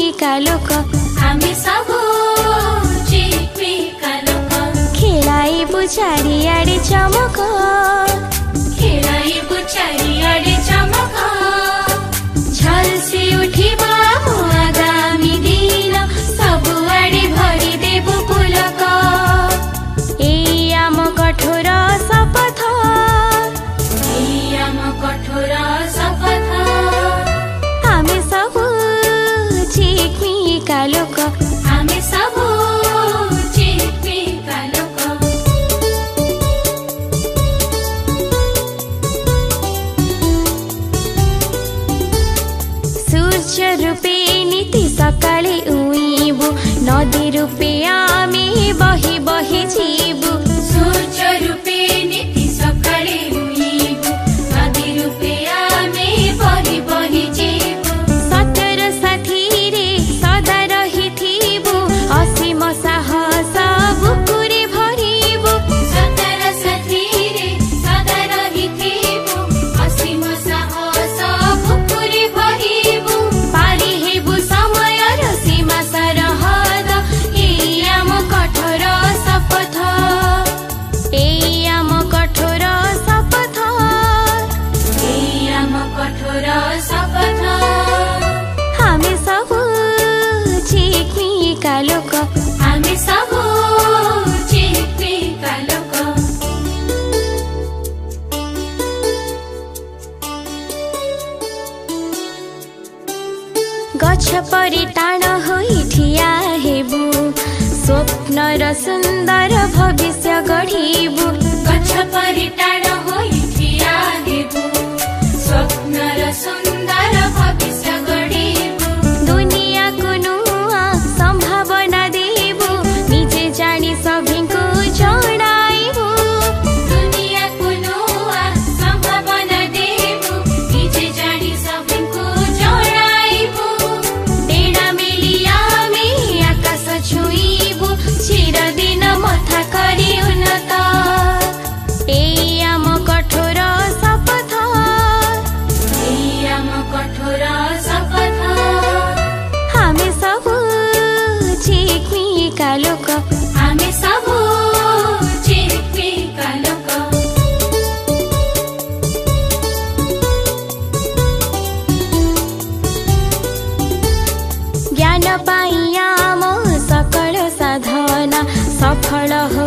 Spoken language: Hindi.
चिक्मिका लोक हामी सब चिक्मिका लोक खेलाइबु चारिआडे चमक खेलाइबु चारिआडे चमक झल्सी उठिब आगामी दिन सबुआडे भरिदेबु पुलक एई आम कठोर शपथ एई आम कठोर शपथ हामी सब चिक्मिका लोक हामी सब चिक्मिका लोक सूर्य रूपे नीति सकाळे उइबु नदी रूपे आमे बही बही जीबु सूर्य रूपे नीति सकाळे उइबु नदी रूपे आमे बही बही जीबु सतर साथी रे सदा रहिथिबु असीम साहस बुकुरे भरिबु सतर साथी रे सदा रहिथिबु असीम साहस बुकुरे भरिबु पारी हेबु समय र सीमा सरहद एई आम कठोर शपथ एई आम कठोर शपथ एई आम कठोर शपथ हामी सब चिक्मिका लोक हामी सब चिक्मिका लोक गछ परि टाण होई ठिया हेबु स्वप्न र सुन्दर भविष्य गढिबु गछ परि टाढ होई ठिया हेबु स्वप्न र सुन्दर भविष्य गढिबु दुनियाँको नुवा सम्भावना देबु निजे जानी सभिको जडाइबु दुनियाँको नूआ सम्भावना देबु निजे जानी सबैको जडाइबु डेढा मिली आमे आकाश छुइबु चिरदिन मथा करी उन्नत एई आम कठोर शपथ एई आम कठोर शपथ हामी सब चिक्मिका लोक हामी सब चिक्मिका लोक ज्ञान पाई आम सकल साधना सफल हो